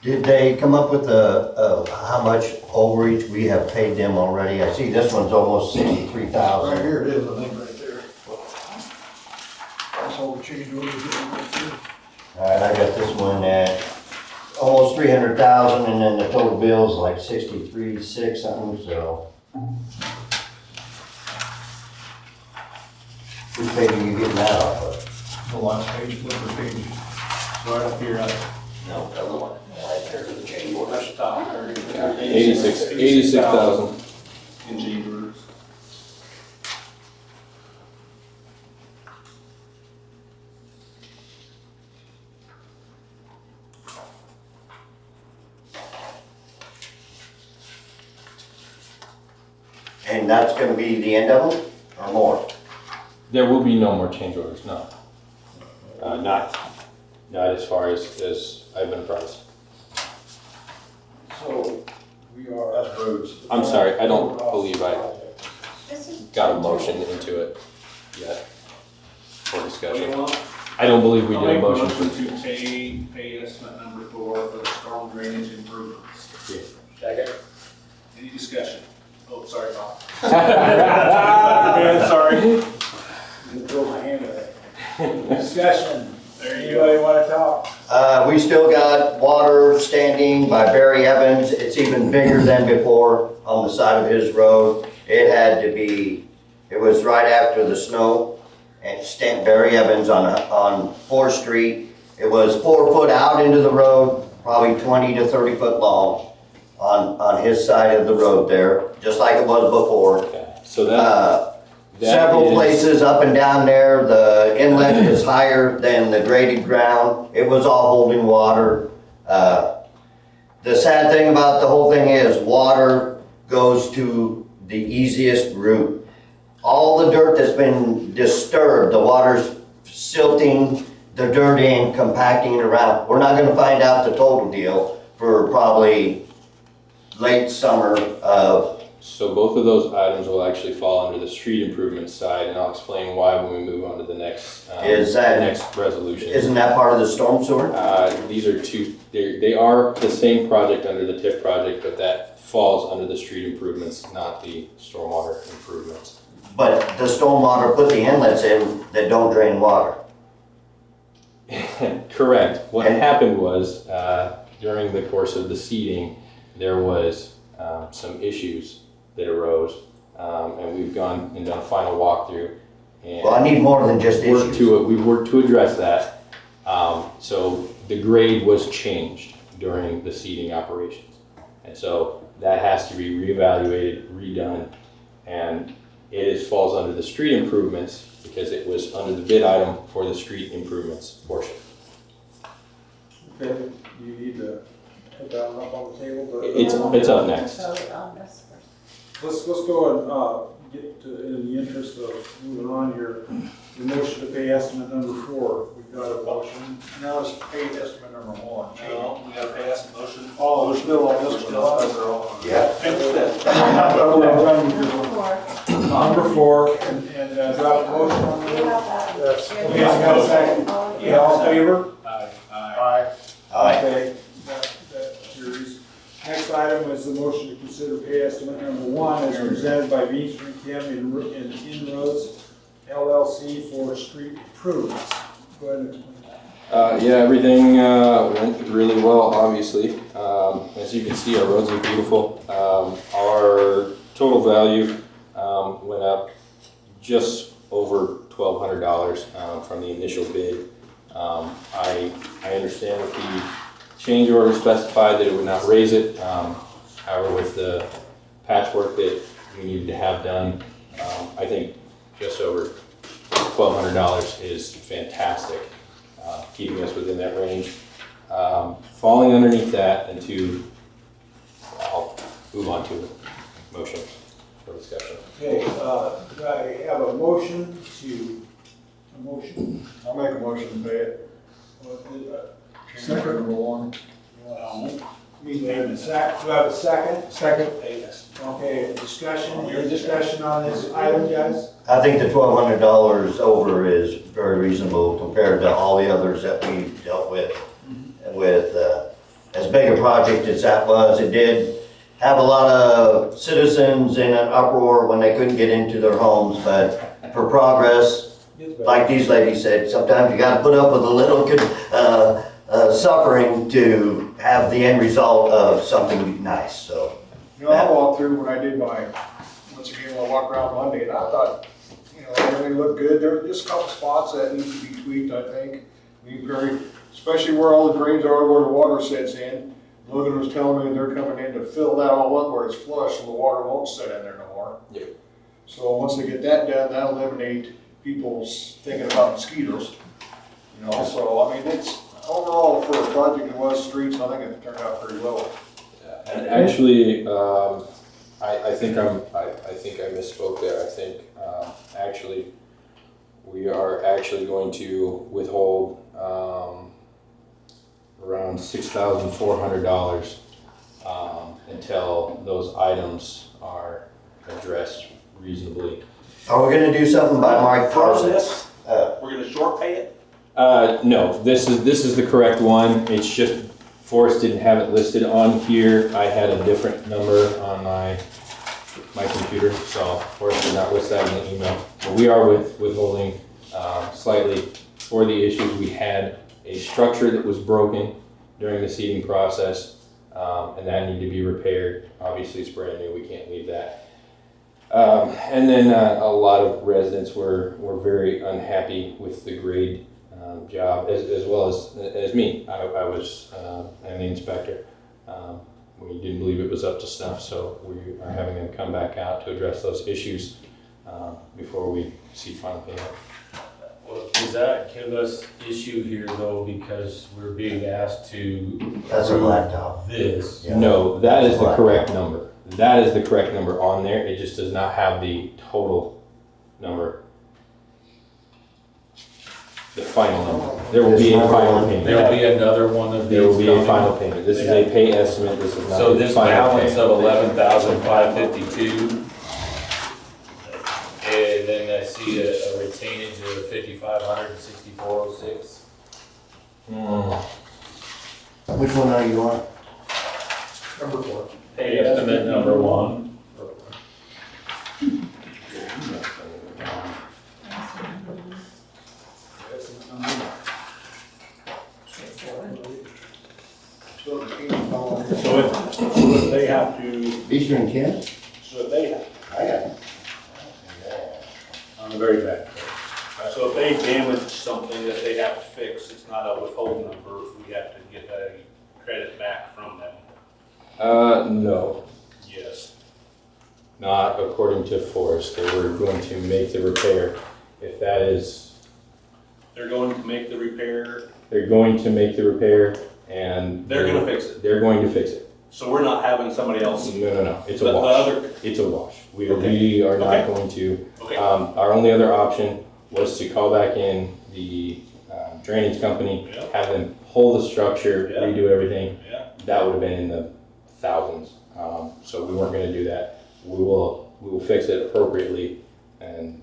Did they come up with how much overage we have paid them already? I see this one's almost 63,000. Right here it is, I think, right there. That's all the change orders right there. All right, I got this one at almost 300,000, and then the total bill's like 63,600 something, so. Which page are you getting that off of? The last page, flip the page. Right up here, No, the other one. Right there to the change order. Rush top, 86,000. in change orders. And that's gonna be the end of them, or more? There will be no more change orders, no. Not as far as I've been apprised. So, we are. That's roads. I'm sorry, I don't believe I This is got a motion into it yet for What do discussion. you want? I don't believe we I'll did a make motion. to pay estimate number 4 for the storm drainage improvements. Second? Any discussion? Oh, sorry, Bob. Man, sorry. You throw my hand in it. Discussion. There you go. Want to talk? We still got water standing by Barry Evans. It's even bigger than before on the side of his road. It was right after the snow, and Barry Evans on 4th Street. It was 4 foot out into the road, probably 20 to 30 foot long on his side of the road there, just like it was before. Okay, so that Several is- places up and down there, the inlet is higher than the graded ground. It was all holding water. The sad thing about the whole thing is water goes to the easiest route. All the dirt that's been disturbed, the water's silting the dirt in, compacting it around. We're not gonna find out the total deal for probably late summer of. So both of those items will actually fall under the street improvement side, and I'll explain why when we move on to the next, next resolution. Isn't that part of the storm sewer? These are two, they are the same project under the TIF project, but that falls under the street improvements, not the stormwater improvements. But the stormwater put the inlets in that don't drain water. Correct. What happened was, during the course of the seeding, there was some issues that arose, and we've gone and done a final walkthrough. And Well, I need more than just issues. we've worked to address that. So the grade was changed during the seeding operations. And so that has to be reevaluated, redone, and it falls under the street improvements because it was under the bid item for the street improvements portion. Okay, you need to put that one up on the table, but. It's up next. Vote on this first. Let's go and, get to, in the interest of moving on here, the motion to pay estimate number 4. We've got a motion. Now it's pay estimate number 1. No, we gotta pass the motion. Oh, we're still on this Still one. on it. Yeah. Finish that. Number 4, and do I have a motion on You that? have that. That's. Okay, I got a second. Oh, Yeah, all in favor? Aye. Aye. Aye. Okay, that carries. Next item is the motion to consider pay estimate number 1 as presented by Beach Street Chem and Inroads LLC for street improvements. Go ahead and explain that. Yeah, everything went really well, obviously. As you can see, our roads are beautiful. Our total value went up just over $1,200 from the initial bid. I understand that the change order specified that it would not raise it. However, with the patchwork that we needed to have done, I think just over $1,200 is fantastic, keeping us within that range. Falling underneath that, and I'll move on to a motion for discussion. Okay, do I have a motion? I'll make a motion to pay it. Second number 1. Do I have a second? Second. Okay, discussion, any discussion on this item, guys? I think the $1,200 over is very reasonable compared to all the others that we dealt with. With as big a project as that was, it did have a lot of citizens in an uproar when they couldn't get into their homes, but for progress, like these ladies said, sometimes you gotta put up with a little suffering to have the end result of something nice, so. You know, I walked through when I did my, once again, I walked around Monday, and I thought, you know, everything looked good. There were just a couple spots that need to be tweaked, I think. Especially where all the drains are, where the water sets in. Logan was telling me they're coming in to fill that all up where it's flush, so the water won't set in there no more. Yep. So once they get that done, that'll eliminate people's thinking about mosquitoes. You know, so, I mean, it's, overall, for a project that was streets, I think it turned out pretty well. And actually, I think I misspoke there. I think actually we are actually going to withhold around $6,400 until those items are addressed reasonably. Are we gonna do something by Mike Parsons? We're gonna short pay it? No, this is the correct one. It's just Forrest didn't have it listed on here. I had a different number on my computer, so Forrest did not list that in the email. But we are withholding slightly for the issues. We had a structure that was broken during the seeding process, and that needed to be repaired. Obviously, it's brand new. We can't leave that. And then a lot of residents were very unhappy with the grade job, as well as me. I was an inspector. We didn't believe it was up to snuff, so we are having them come back out to address those issues before we see final payment. Well, does that give us issue here though, because we're being asked to That's a blacktop. this? Yeah. No, that is the correct number. That is the correct number on there. It just does not have the total number. The final number. There will be a final payment. There'll be another one of these. There will be a coming? final payment. This is a pay estimate. This is not So a this final balance payment. of 11,552. And then I see a retainage of 5,564.06. Which one are you on? Number 4. Pay estimate number 1. So if they have to, Eastern Kent? so if they have, I got it. On the very back. so if they damage something that they have to fix, it's not a withhold number, we have to get a credit back from them. No, Yes. not according to Forrest. They were going to make the repair. If that is, They're going to make the repair. they're going to make the repair, and. They're gonna fix it. They're going to fix it. So we're not having somebody else. No, it's The a wash. other, It's a wash. We Okay. are not Okay. going to. okay, Our only other option was to call back in the drainage company, Yeah. have them pull the structure, Yeah. redo everything. Yeah. That would have been in the thousands. So we weren't gonna do that. We will fix it appropriately, and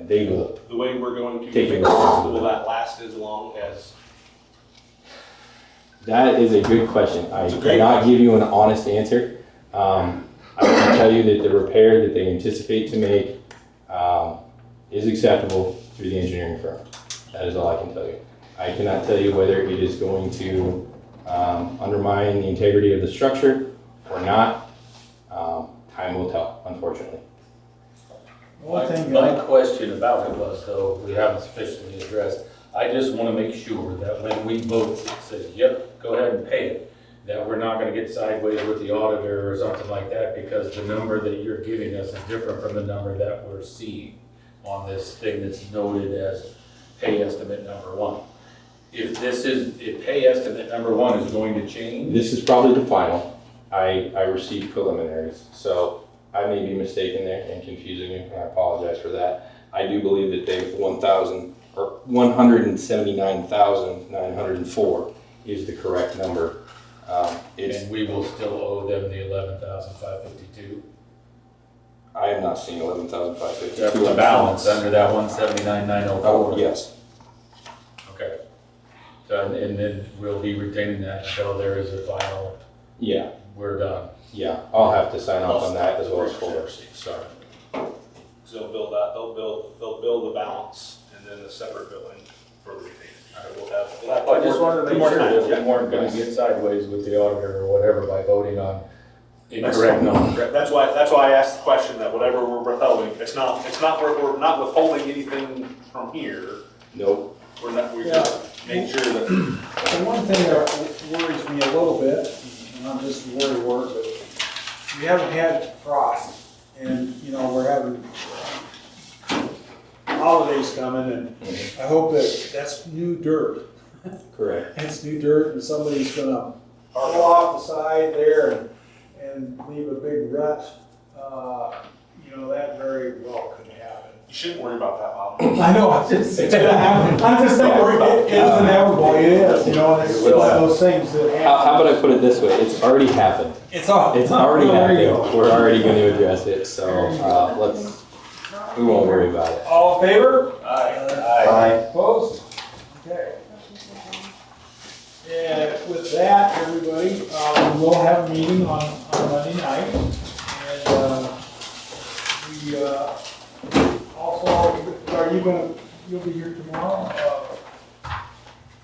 they will. the way we're going to Take fix it, responsibility. will that last as long as? That is a good question. I It's a great cannot question. give you an honest answer. I can tell you that the repair that they anticipate to make is acceptable through the engineering firm. That is all I can tell you. I cannot tell you whether it is going to undermine the integrity of the structure or not. Time will tell, unfortunately. My question about it was, though, we haven't sufficiently addressed, I just wanna make sure that when we vote, say, yep, go ahead and pay it, that we're not gonna get sideways with the auditor or something like that, because the number that you're giving us is different from the number that we're seeing on this thing that's noted as pay estimate number 1. If pay estimate number 1 is going to change, This is probably the final. I received preliminaries, so I may be mistaken there and confusing you, and I apologize for that. I do believe that they 179,904 is the correct number. It's, and we will still owe them the 11,552. I have not seen 11,552. That's the balance under that 179,904. Oh, yes. Okay. So, and then we'll be retaining that until there is a final, Yeah, we're done. yeah. I'll have to sign off on that as well as Fuller. Sorry. So they'll build that, they'll build the balance and then a separate billing for the retainer. We'll have I just wanted to make sure that we Yeah. weren't gonna get sideways with the auditor or whatever by voting on incorrect numbers. That's why I asked the question, that whatever we're withholding, we're not withholding anything from here. Nope. We're Yeah. just making sure that. The one thing that worries me a little bit, and I'm just worried, but we haven't had frost, and, you know, we're having holidays coming, and I hope that that's new dirt. Correct. It's new dirt, and somebody's gonna pull off the side there and leave a big rut. You know, that very well could happen. You shouldn't worry about that, Bob. I know, I'm just saying, it is inevitable, it is, you know, and it's one of those things that happen. How about I put it this way? It's already happened. It's already happened. go. We're already going to address it, so we won't worry about it. All in favor? Aye. Opposed? Okay. And with that, everybody, we'll have a meeting on Monday night. And we also, you'll be here tomorrow?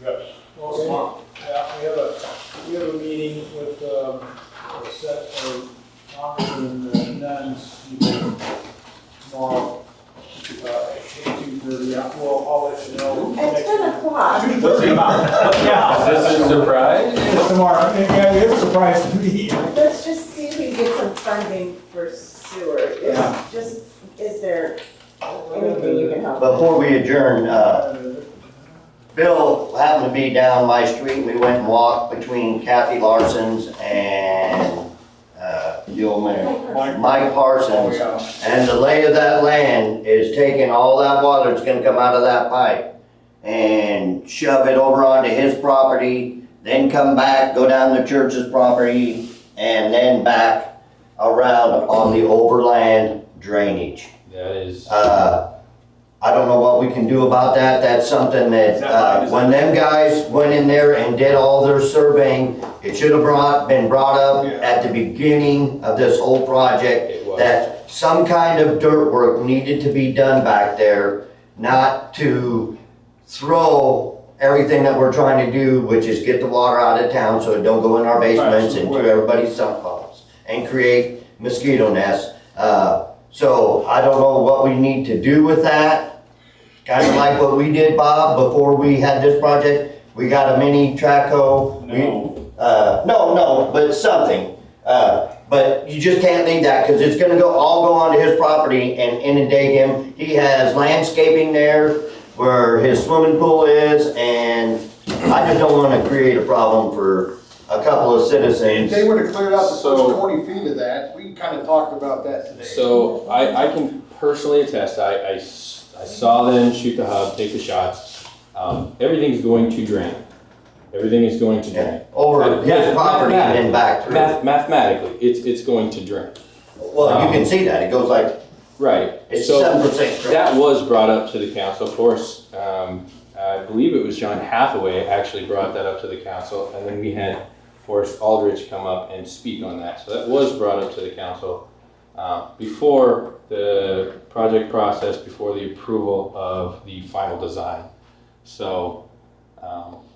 Yes. Okay. Yeah, we have a meeting with a set of Congressmen and nuns tomorrow. At 2:30, I'll let you know. At 10 o'clock. Yeah. Is this a surprise? It's tomorrow, yeah, it's a surprise to me. Let's just see if we can get some funding for sewer. Yeah. Is there anything you can help? Before we adjourn, Bill happened to be down my street, we went and walked between Kathy Larson's and, the old man, Mike Parsons. And the lay of that land is taking all that water that's gonna come out of that pipe and shove it over onto his property, then come back, go down the church's property, and then back around on the overland drainage. That is, I don't know what we can do about that. That's something that, when them guys went in there and did all their surveying, it should have been brought up at the beginning of this whole project, it was. that some kind of dirt work needed to be done back there, not to throw everything that we're trying to do, which is get the water out of town so it don't go in our basements and to everybody's sump pumps and create mosquito nests. So I don't know what we need to do with that. Kind of like what we did, Bob, before we had this project. We got a mini Traco. No, but something. But you just can't leave that because it's gonna all go onto his property and inundate him. He has landscaping there where his swimming pool is and I just don't wanna create a problem for a couple of If citizens. they would've cleared out the So- first 20 feet of that, we kinda talked about that today. So I can personally attest, I saw them shoot the hub, take the shots. Everything's going to drain. Everything is going to drain. Over his property and then back through. Mathematically, it's going to drain. Well, you can see that, it goes like, Right. it's So 7% drop. that was brought up to the council. Of course, I believe it was John Hathaway actually brought that up to the council, and then we had Forrest Aldrich come up and speak on that. So that was brought up to the council before the project process, before the approval of the final design. So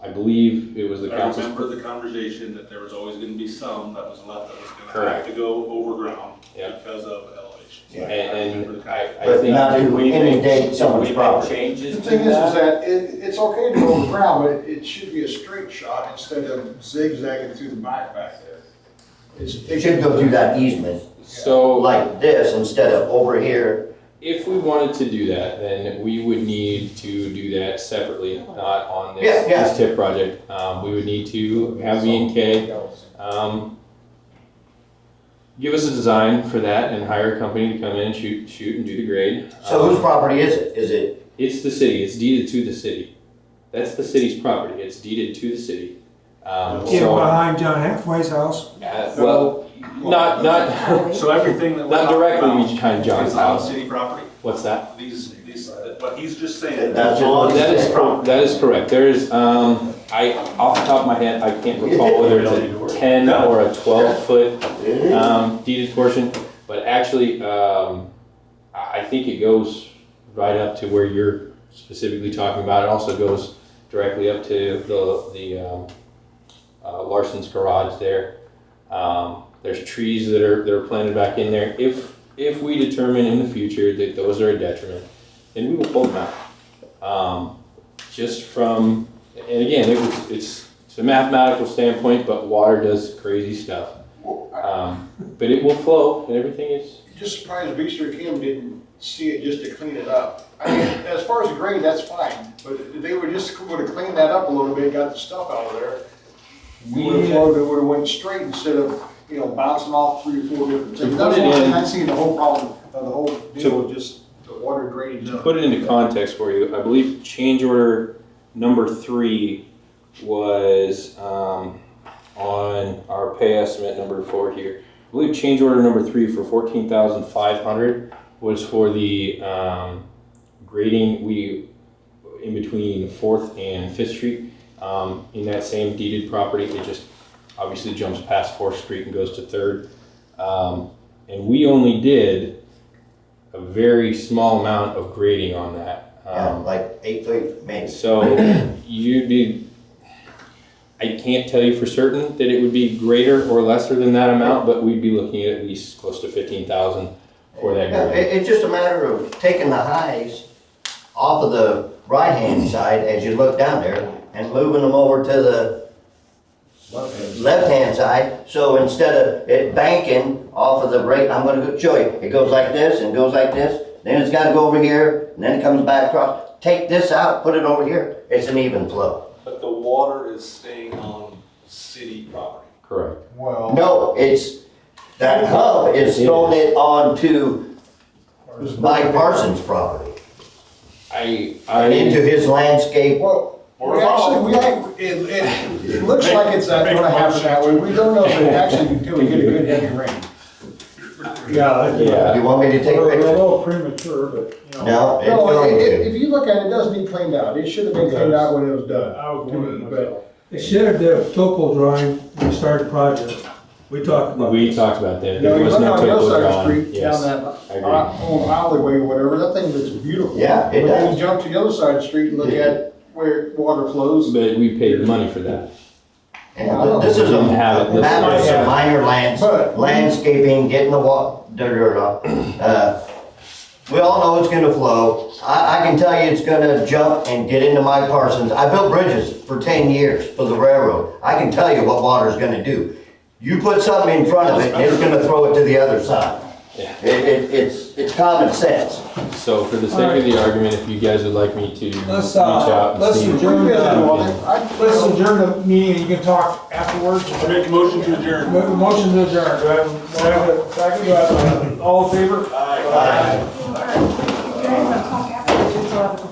I believe it was the I council's. remember the conversation that there was always gonna be some that was left that was gonna Correct. have to go overground Yeah. because of elevation. Yeah. And I But think. not to inundate someone's We make property. changes The to thing is that. that it's okay to go overground, but it should be a straight shot instead of zigzagging through the back there. It should go through that easement, So. like this, instead of over here. If we wanted to do that, then we would need to do that separately, not on this, Yeah, yeah. this TIP project. We would need to have B&K, give us a design for that and hire a company to come in and shoot and do the grade. So whose property is it? Is it, It's the city, it's deeded to the city. That's the city's property, it's deeded to the city. Get So, behind John Halfway's house. well, not So everything that we're not talking directly about behind John's is on house. city property? What's that? These, what he's just saying. That's is on just- That is, city property. that is correct. There is, off the top of my head, I can't recall whether it's a 10 or a 12-foot deeded portion, but actually, I think it goes right up to where you're specifically talking about. It also goes directly up to the Larson's garage there. There's trees that are planted back in there. If we determine in the future that those are a detriment, then we will pull them out. Just from, and again, it's a mathematical standpoint, but water does crazy stuff. But it will flow and everything is. Just surprised Beaster Kim didn't see it just to clean it up. I mean, as far as the grade, that's fine, but if they would've cleaned that up a little bit, got the stuff out of there, it would've flowed, it would've went straight instead of, bouncing off 3 or 4 different things. That's put it one thing in- I see the whole problem, of the whole deal with just the water drainage. To put it into context for you, I believe change order number 3 was on our pay estimate number 4 here. I believe change order number 3 for $14,500 was for the grading in between 4th and 5th Street. In that same deeded property, it just obviously jumps past 4th Street and goes to 3rd. And we only did a very small amount of grading on that. like 8 feet, maybe? So I can't tell you for certain that it would be greater or lesser than that amount, but we'd be looking at least close to 15,000 for that Yeah, grade. it's just a matter of taking the highs off of the right-hand side as you look down there and moving them over to the left-hand side. So instead of it banking off of the right, I'm gonna show you. It goes like this and goes like this, then it's gotta go over here, and then it comes back across. Take this out, put it over here. It's an even flow. But the water is staying on city property. Correct. Well, No, it's, that hub is throwing it onto Mike Parsons' property and into his landscape. well, it looks like it's gonna happen that way. We don't know if it actually until we get a good heavy rain. Yeah. Do Yeah. you want me to take A pictures? little premature, but, No, it's No, going to. if you look at it, it does need cleaned out. It should have been cleaned out when it was done. I was to me, wondering but myself. They should have did a topo drawing when we started the project. We talked about We this. talked about that. You There know, you was look no on the topo other side of the drawing. street, down Yes. that I agree. old alleyway or whatever, that thing looks beautiful. Yeah, it But then does. you jump to the other side of the street and look at where water flows. But we paid the money for that. And this is a Didn't have it this matter of way. some minor But- landscaping, getting the dirt off. We all know it's gonna flow. I can tell you it's gonna jump and get into Mike Parsons. I built bridges for 10 years for the railroad. I can tell you what water's gonna do. You put something in front of it and it's gonna throw it to the other side. Yeah. It's common sense. So for the sake of the argument, if you guys would like me to reach Let's, out and let's see. adjourn, let's adjourn the meeting, you can talk afterwards. Make a motion to adjourn. Motion to adjourn, do I have a second, do I have a, all in favor? Aye. You guys want to talk after?